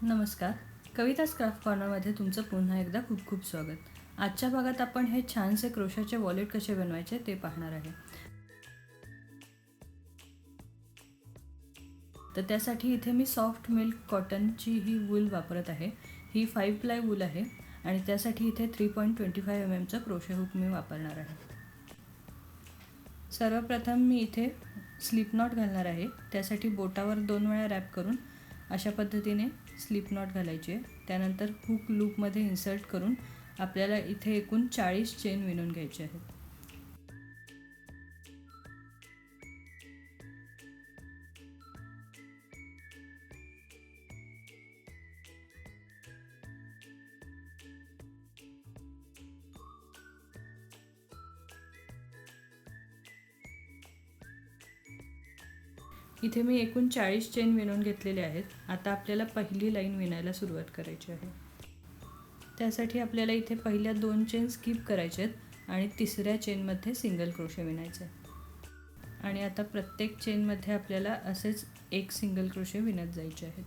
नमस्कार. कविताच क्राफ्ट कॉर्नरमध्ये तुमचं पुन्हा एकदा खूप खूप स्वागत. आजच्या भागात आपण हे छानसे क्रोशाचे वॉलेट कसे बनवायचे ते पाहणार आहे. तर त्यासाठी इथे मी सॉफ्ट मिल्क कॉटनची ही वूल वापरत आहे. ही 5 प्लाय वूल आहे आणि त्यासाठी इथे 3.25 mm क्रोशे हुक मी वापरणार आहे. सर्वप्रथम मी इथे स्लिप नॉट घालणार आहे. त्यासाठी बोटावर 2 वेळा रॅप करून अशा पद्धतीने स्लिप नॉट घालायची आहे. त्यानंतर हुक लूपमध्ये इन्सर्ट करून आपल्याला इथे एकूण 40 चेन विणून घ्यायचे आहेत. इथे मी एकूण 40 चेन विणून घेतलेले आहेत. आता आपल्याला पहिली लाईन विणायला सुरुवात करायची आहे. त्यासाठी आपल्याला इथे पहिल्या 2 चेन स्किप करायचे आहेत आणि तिसऱ्या चेनमध्ये सिंगल क्रोशे विणायचे आहे. आणि आता प्रत्येक चेनमध्ये आपल्याला असेच एक सिंगल क्रोशे विणत जायचे आहेत.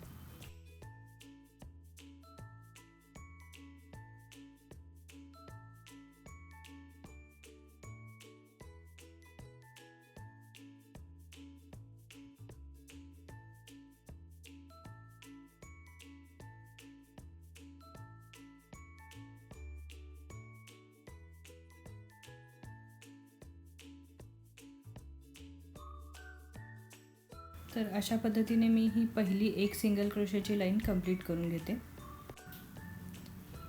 तर अशा पद्धतीने मी ही पहिली एक सिंगल क्रोशेची लाईन कंप्लीट करून घेते.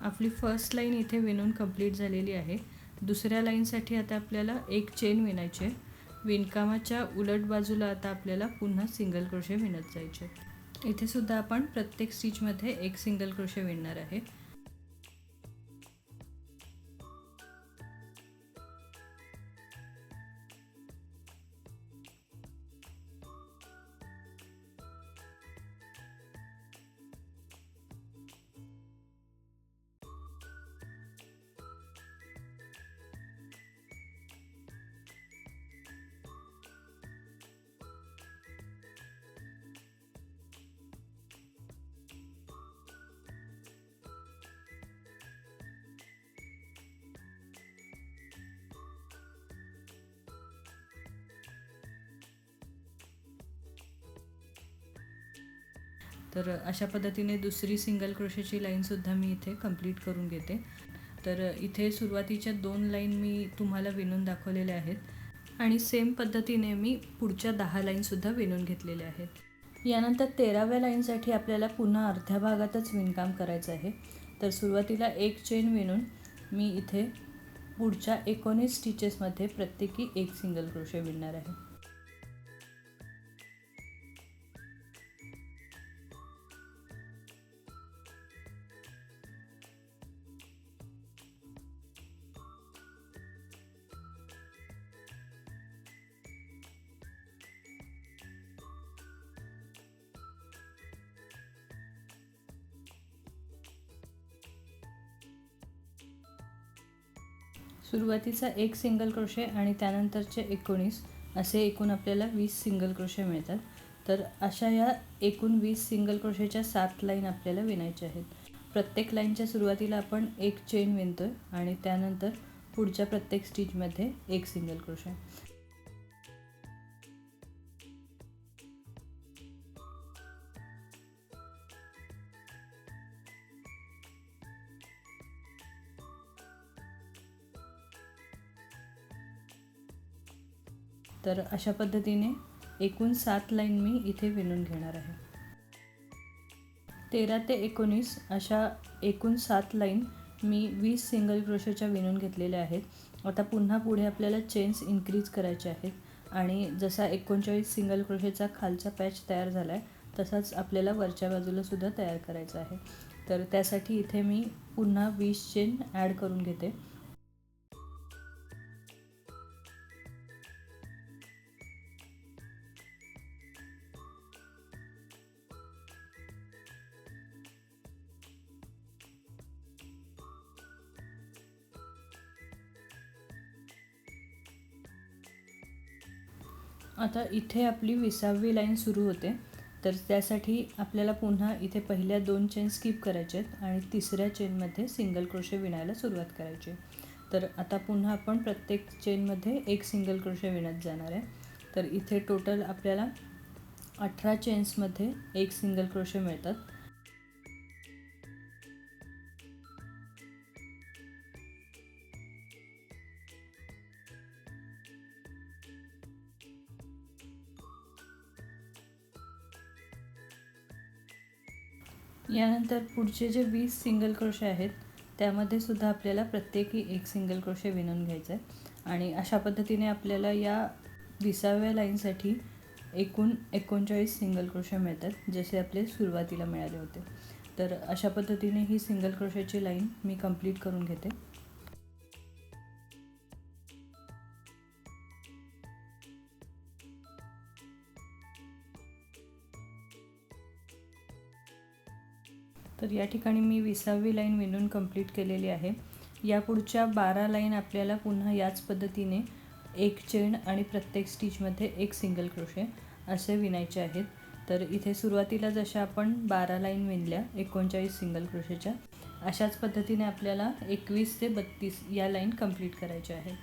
आपली फर्स्ट लाईन इथे विणून कंप्लीट झालेली आहे. दुसऱ्या लाईनसाठी आता आपल्याला एक चेन विणायची आहे. विणकामाच्या उलट बाजूला आता आपल्याला पुन्हा सिंगल क्रोशे विणत जायचे. इथे सुद्धा आपण प्रत्येक स्टिचमध्ये एक सिंगल क्रोशे विणणार आहे. तर अशा पद्धतीने दुसरी सिंगल क्रोशेची लाईनसुद्धा मी इथे कंप्लीट करून घेते. तर इथे सुरुवातीच्या 2 लाईन मी तुम्हाला विणून दाखवलेल्या आहेत आणि सेम पद्धतीने मी पुढच्या 10 लाईनसुद्धा विणून घेतलेल्या आहेत. यानंतर 13व्या लाईनसाठी आपल्याला पुन्हा अर्ध्या भागातच विणकाम करायचं आहे. तर सुरुवातीला एक चेन विणून मी इथे पुढच्या 19 स्टिचेसमध्ये प्रत्येकी एक सिंगल क्रोशे विणणार आहे. सुरुवातीचा एक सिंगल क्रोशे आणि त्यानंतरचे 19 असे एकूण आपल्याला 20 सिंगल क्रोशे मिळतात. तर अशा या एकूण 20 सिंगल क्रोशेच्या 7 लाईन आपल्याला विणायच्या आहेत. प्रत्येक लाईनच्या सुरुवातीला आपण एक चेन विणतो आहे आणि त्यानंतर पुढच्या प्रत्येक स्टिचमध्ये एक सिंगल क्रोशे. तर अशा पद्धतीने एकूण 7 लाईन मी इथे विणून घेणार आहे. 13 ते 19 अशा एकूण 7 लाईन मी 20 सिंगल क्रोशेच्या विणून घेतलेल्या आहेत. आता पुन्हा पुढे आपल्याला चेन्स इन्क्रीज करायचे आहेत आणि जसा 39 सिंगल क्रोशेचा खालचा पॅच तयार झाला आहे तसाच आपल्याला वरच्या बाजूला सुद्धा तयार करायचा आहे. तर त्यासाठी इथे मी पुन्हा 20 चेन ॲड करून घेते. आता इथे आपली 20वी लाईन सुरू होते. तर त्यासाठी आपल्याला पुन्हा इथे पहिल्या 2 चेन स्किप करायचे आहेत आणि तिसऱ्या चेनमध्ये सिंगल क्रोशे विणायला सुरुवात करायची. तर आता पुन्हा आपण प्रत्येक चेनमध्ये एक सिंगल क्रोशे विणत जाणार आहे. तर इथे टोटल आपल्याला 18 चेन्समध्ये एक सिंगल क्रोशे मिळतात. यानंतर पुढचे जे 20 सिंगल क्रोशे आहेत त्यामध्ये सुद्धा आपल्याला प्रत्येकी एक सिंगल क्रोशे विणून घ्यायचं आहे आणि अशा पद्धतीने आपल्याला या 20व्या लाईनसाठी एकूण 39 सिंगल क्रोशे मिळतात, जसे आपले सुरुवातीला मिळाले होते. तर अशा पद्धतीने ही सिंगल क्रोशेची लाईन मी कंप्लीट करून घेते. तर या ठिकाणी मी 20वी लाईन विणून कंप्लीट केलेली आहे. या पुढच्या 12 लाईन आपल्याला पुन्हा याच पद्धतीने एक चेन आणि प्रत्येक स्टिचमध्ये एक सिंगल क्रोशे असे विणायचे आहेत. तर इथे सुरुवातीला जशा आपण 12 लाईन विणल्या 39 सिंगल क्रोशेच्या, अशाच पद्धतीने आपल्याला 21 ते 32 या लाईन कंप्लीट करायच्या आहेत.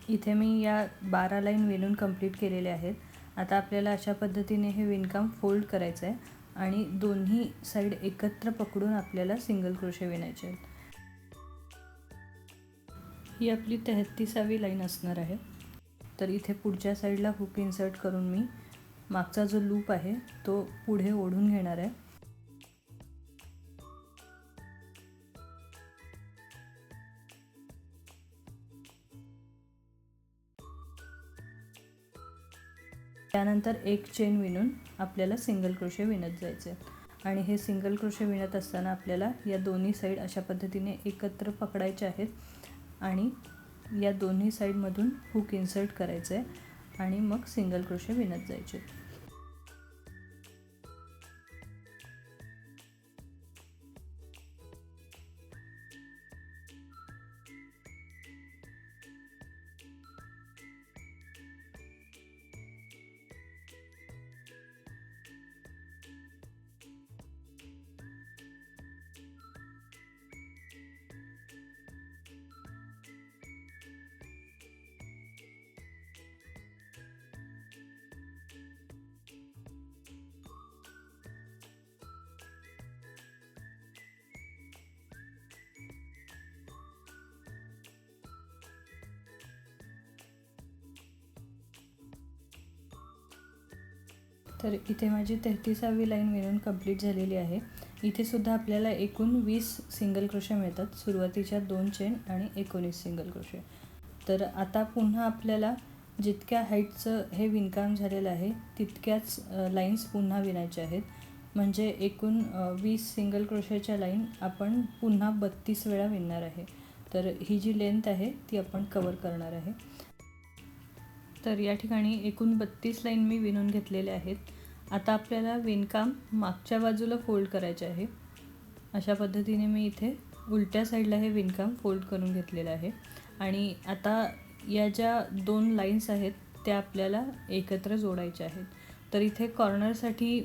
इथे मी या 12 लाईन विणून कंप्लीट केलेल्या आहेत. आता आपल्याला अशा पद्धतीने हे विणकाम फोल्ड करायचं आहे आणि दोन्ही साईड एकत्र पकडून आपल्याला सिंगल क्रोशे विणायचे आहेत. ही आपली 33वी लाईन असणार आहे. तर इथे पुढच्या साईडला हुक इन्सर्ट करून मी मागचा जो लूप आहे तो पुढे ओढून घेणार आहे. त्यानंतर एक चेन विणून आपल्याला सिंगल क्रोशे विणत जायचे आणि हे सिंगल क्रोशे विणत असताना आपल्याला या दोन्ही साईड अशा पद्धतीने एकत्र पकडायचे आहेत आणि या दोन्ही साईडमधून हुक इन्सर्ट करायचं आहे आणि मग सिंगल क्रोशे विणत जायचे. तर इथे माझी 33वी लाईन विणून कंप्लीट झालेली आहे. इथे सुद्धा आपल्याला एकूण 20 सिंगल क्रोशे मिळतात, सुरुवातीच्या 2 चेन आणि 19 सिंगल क्रोशे. तर आता पुन्हा आपल्याला जितक्या हाईटचं हे विणकाम झालेलं आहे तितक्याच लाईन्स पुन्हा विणायच्या आहेत. म्हणजे एकूण 20 सिंगल क्रोशेच्या लाईन आपण पुन्हा 32 वेळा विणणार आहे. तर ही जी लेंथ आहे ती आपण कवर करणार आहे. तर या ठिकाणी एकूण 32 लाईन मी विणून घेतलेल्या आहेत. आता आपल्याला विणकाम मागच्या बाजूला फोल्ड करायचे आहे. अशा पद्धतीने मी इथे उलट्या साईडला हे विणकाम फोल्ड करून घेतलेलं आहे आणि आता या ज्या 2 लाईन्स आहेत त्या आपल्याला एकत्र जोडायच्या आहेत. तर इथे कॉर्नरसाठी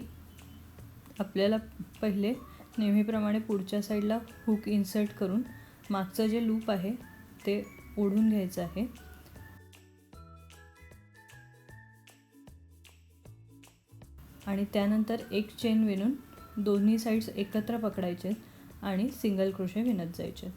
आपल्याला पहिले नेहमीप्रमाणे पुढच्या साईडला हुक इन्सर्ट करून मागचं जे लूप आहे ते ओढून घ्यायचं आहे आणि त्यानंतर एक चेन विणून दोन्ही साईड्स एकत्र पकडायचे आणि सिंगल क्रोशे विणत जायचे.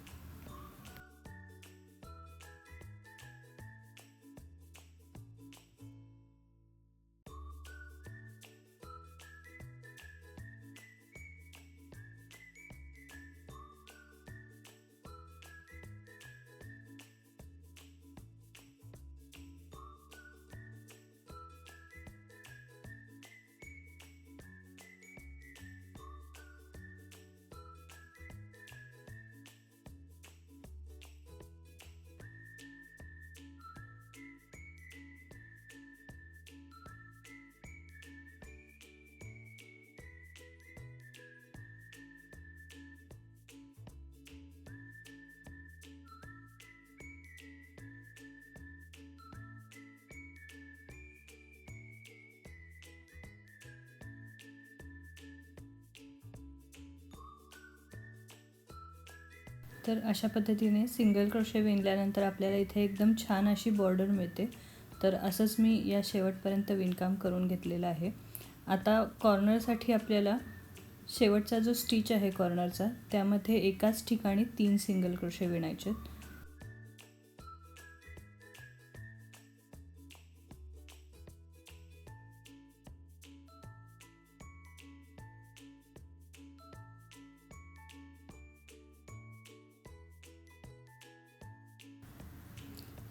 तर अशा पद्धतीने सिंगल क्रोशे विणल्यानंतर आपल्याला इथे एकदम छान अशी बॉर्डर मिळते. तर असंच मी या शेवटपर्यंत विणकाम करून घेतलेलं आहे. आता कॉर्नरसाठी आपल्याला शेवटचा जो स्टिच आहे कॉर्नरचा, त्यामध्ये एकाच ठिकाणी 3 सिंगल क्रोशे विणायचे.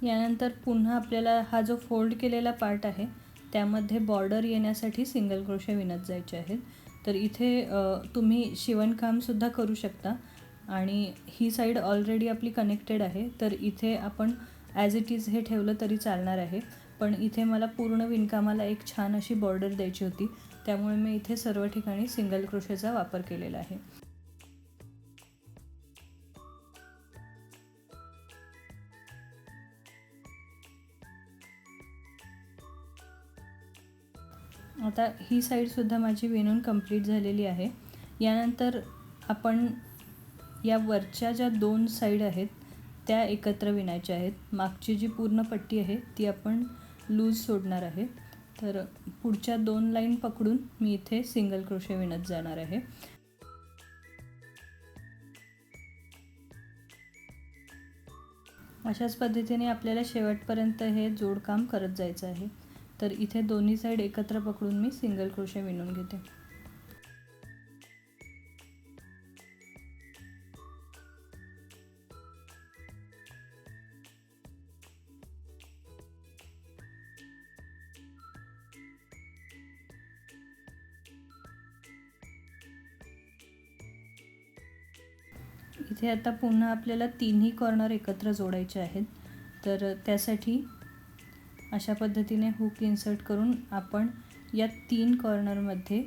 यानंतर पुन्हा आपल्याला हा जो फोल्ड केलेला पार्ट आहे त्यामध्ये बॉर्डर येण्यासाठी सिंगल क्रोशे विणत जायचे आहेत. तर इथे तुम्ही शिवणकामसुद्धा करू शकता आणि ही साईड ऑलरेडी आपली कनेक्टेड आहे, तर इथे आपण ॲज इट इज हे ठेवलं तरी चालणार आहे. पण इथे मला पूर्ण विणकामाला एक छान अशी बॉर्डर द्यायची होती, त्यामुळे मी इथे सर्व ठिकाणी सिंगल क्रोशेचा वापर केलेला आहे. आता ही साईडसुद्धा माझी विणून कंप्लीट झालेली आहे. यानंतर आपण या वरच्या ज्या 2 साईड आहेत त्या एकत्र विणायच्या आहेत. मागची जी पूर्ण पट्टी आहे ती आपण लूज सोडणार आहे. तर पुढच्या 2 लाईन पकडून मी इथे सिंगल क्रोशे विणत जाणार आहे. अशाच पद्धतीने आपल्याला शेवटपर्यंत हे जोडकाम करत जायचं आहे. तर इथे दोन्ही साईड एकत्र पकडून मी सिंगल क्रोशे विणून घेते. इथे आता पुन्हा आपल्याला तिन्ही कॉर्नर एकत्र जोडायचे आहेत. तर त्यासाठी अशा पद्धतीने हुक इन्सर्ट करून आपण या 3 कॉर्नरमध्ये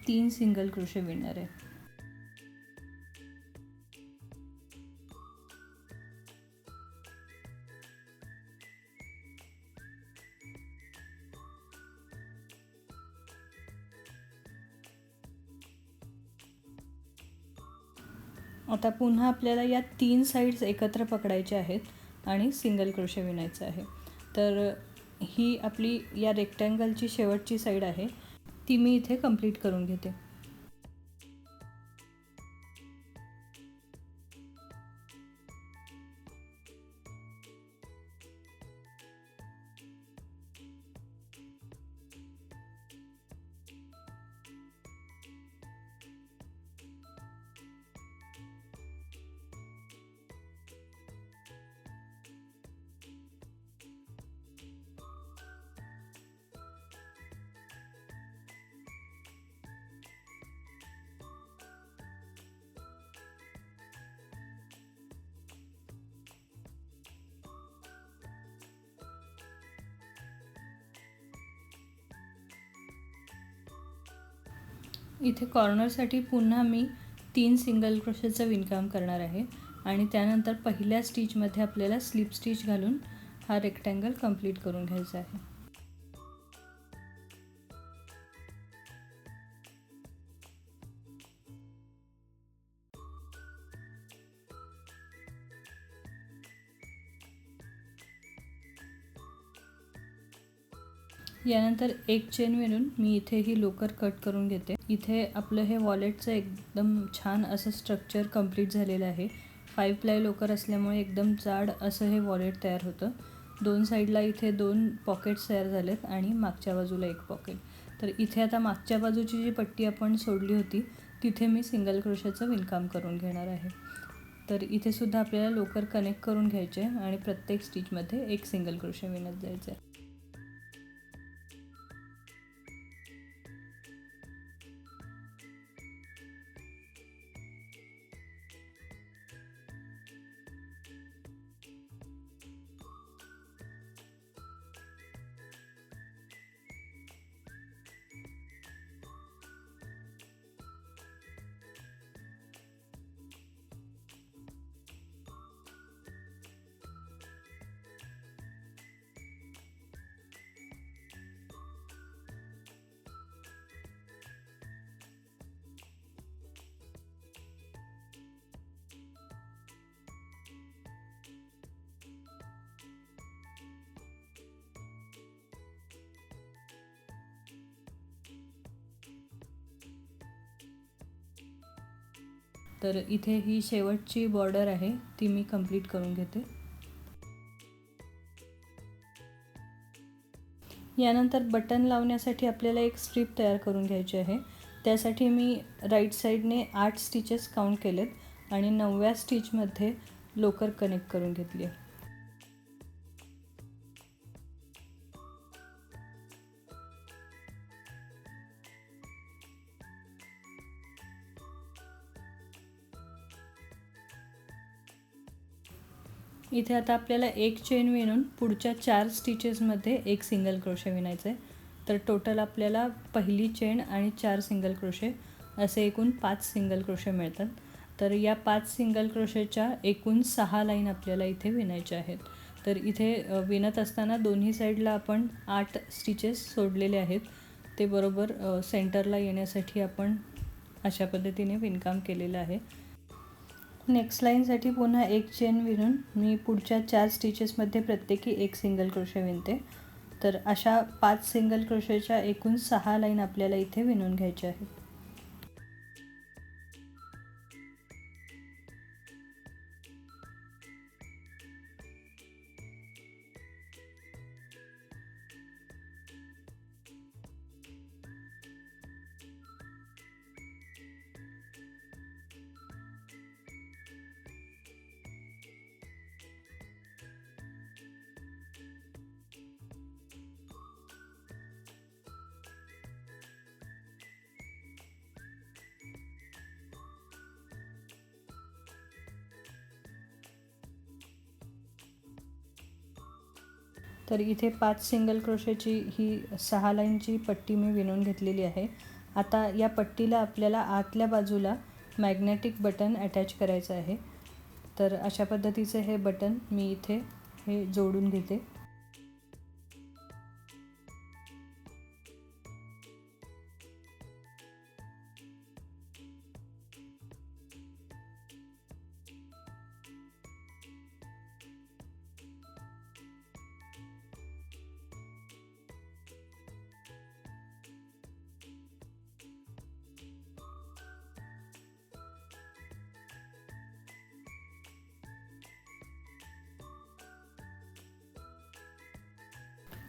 3 सिंगल क्रोशे विणणार आहे. आता पुन्हा आपल्याला या 3 साईड्स एकत्र पकडायच्या आहेत आणि सिंगल क्रोशे विणायचं आहे. तर ही आपली या रेक्टँगलची शेवटची साईड आहे, ती मी इथे कंप्लीट करून घेते. इथे कॉर्नरसाठी पुन्हा मी 3 सिंगल क्रोशेचं विणकाम करणार आहे आणि त्यानंतर पहिल्या स्टिचमध्ये आपल्याला स्लिप स्टिच घालून हा रेक्टँगल कंप्लीट करून घ्यायचा आहे. यानंतर एक चेन विणून मी इथे ही लोकर कट करून घेते. इथे आपलं हे वॉलेटचं एकदम छान असं स्ट्रक्चर कंप्लीट झालेलं आहे. 5 प्लाय लोकर असल्यामुळे एकदम जाड असं हे वॉलेट तयार होतं. 2 साईडला इथे 2 पॉकेट्स तयार झालेत आणि मागच्या बाजूला 1 पॉकेट. तर इथे आता मागच्या बाजूची जी पट्टी आपण सोडली होती तिथे मी सिंगल क्रोशेचं विणकाम करून घेणार आहे. तर इथे सुद्धा आपल्याला लोकर कनेक्ट करून घ्यायचे आणि प्रत्येक स्टिचमध्ये 1 सिंगल क्रोशे विणत जायचं आहे. तर इथे ही शेवटची बॉर्डर आहे ती मी कंप्लीट करून घेते. यानंतर बटन लावण्यासाठी आपल्याला एक स्ट्रीप तयार करून घ्यायची आहे. त्यासाठी मी राईट साईडने 8 स्टिचेस काउंट केलेत आणि 9व्या स्टिचमध्ये लोकर कनेक्ट करून घेतली आहे. इथे आता आपल्याला एक चेन विणून पुढच्या 4 स्टिचेसमध्ये एक सिंगल क्रोशे विणायचं आहे. तर टोटल आपल्याला पहिली चेन आणि 4 सिंगल क्रोशे असे एकूण 5 सिंगल क्रोशे मिळतात. तर या 5 सिंगल क्रोशेच्या एकूण 6 लाईन आपल्याला इथे विणायच्या आहेत. तर इथे विणत असताना दोन्ही साईडला आपण 8 स्टिचेस सोडलेले आहेत. ते बरोबर सेंटरला येण्यासाठी आपण अशा पद्धतीने विणकाम केलेलं आहे. नेक्स्ट लाईनसाठी पुन्हा एक चेन विणून मी पुढच्या 4 स्टिचेसमध्ये प्रत्येकी एक सिंगल क्रोशे विणते. तर अशा 5 सिंगल क्रोशेच्या एकूण 6 लाईन आपल्याला इथे विणून घ्यायच्या आहेत. तर इथे 5 सिंगल क्रोशेची ही 6 लाईनची पट्टी मी विणून घेतलेली आहे. आता या पट्टीला आपल्याला आतल्या बाजूला मॅग्नेटिक बटन अटॅच करायचं आहे. तर अशा पद्धतीचे हे बटन मी इथे हे जोडून घेते.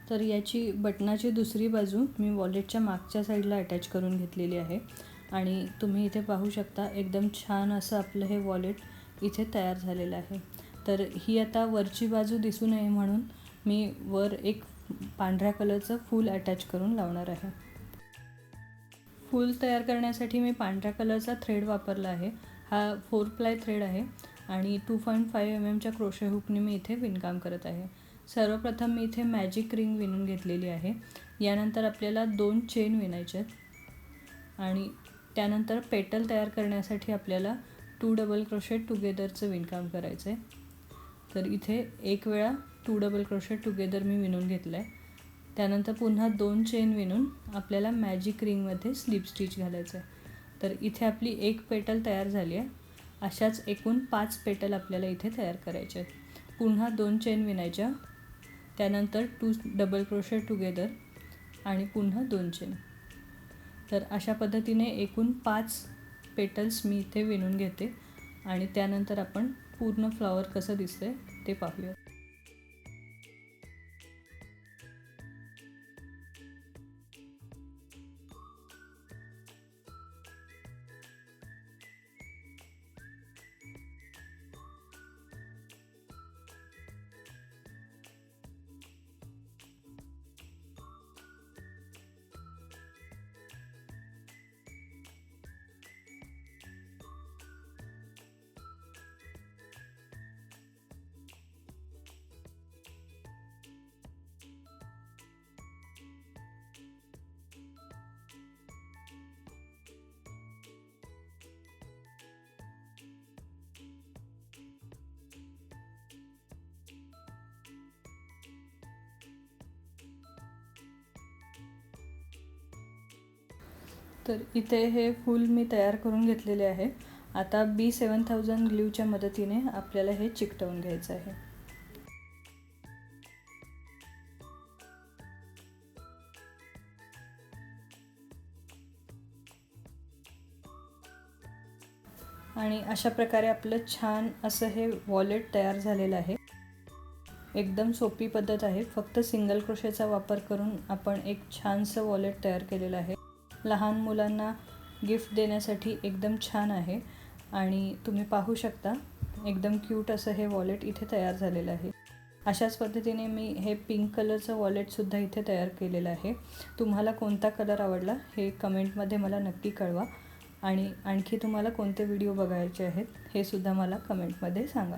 तर याची बटनाची दुसरी बाजू मी वॉलेटच्या मागच्या साईडला अटॅच करून घेतलेली आहे आणि तुम्ही इथे पाहू शकता एकदम छान असं आपलं हे वॉलेट इथे तयार झालेलं आहे. तर ही आता वरची बाजू दिसू नये म्हणून मी वर एक पांढऱ्या कलरचं फूल अटॅच करून लावणार आहे. फूल तयार करण्यासाठी मी पांढऱ्या कलरचा थ्रेड वापरला आहे. हा 4 प्लाय थ्रेड आहे आणि 2.5 mm क्रोशे हुकने मी इथे विणकाम करत आहे. सर्वप्रथम मी इथे मॅजिक रिंग विणून घेतलेली आहे. यानंतर आपल्याला 2 चेन विणायचे आहेत आणि त्यानंतर पेटल तयार करण्यासाठी आपल्याला 2 डबल क्रोशे टुगेदरचं विणकाम करायचं आहे. तर इथे एक वेळा 2 डबल क्रोशे टुगेदर मी विणून घेतलं आहे. त्यानंतर पुन्हा 2 चेन विणून आपल्याला मॅजिक रिंगमध्ये स्लिप स्टिच घालायचं आहे. तर इथे आपली एक पेटल तयार झाली आहे. अशाच एकूण 5 पेटल आपल्याला इथे तयार करायचे आहेत. पुन्हा 2 चेन विणायच्या, त्यानंतर 2 डबल क्रोशे टुगेदर आणि पुन्हा 2 चेन. तर अशा पद्धतीने एकूण 5 पेटल्स मी इथे विणून घेते आणि त्यानंतर आपण पूर्ण फ्लॉवर कसं दिसतंय ते पाहूया. तर इथे हे फूल मी तयार करून घेतलेले आहे. आता B7000 ग्लूच्या मदतीने आपल्याला हे चिकटवून घ्यायचं आहे. आणि अशा प्रकारे आपलं छान असं हे वॉलेट तयार झालेलं आहे. एकदम सोपी पद्धत आहे. फक्त सिंगल क्रोशेचा वापर करून आपण एक छानसं वॉलेट तयार केलेलं आहे. लहान मुलांना गिफ्ट देण्यासाठी एकदम छान आहे. आणि तुम्ही पाहू शकता एकदम क्यूट असं हे वॉलेट इथे तयार झालेलं आहे. अशाच पद्धतीने मी हे पिंक कलरचं वॉलेटसुद्धा इथे तयार केलेलं आहे. तुम्हाला कोणता कलर आवडला हे कमेंटमध्ये मला नक्की कळवा. आणि आणखी तुम्हाला कोणते व्हिडिओ बघायचे आहेत हे सुद्धा मला कमेंटमध्ये सांगा.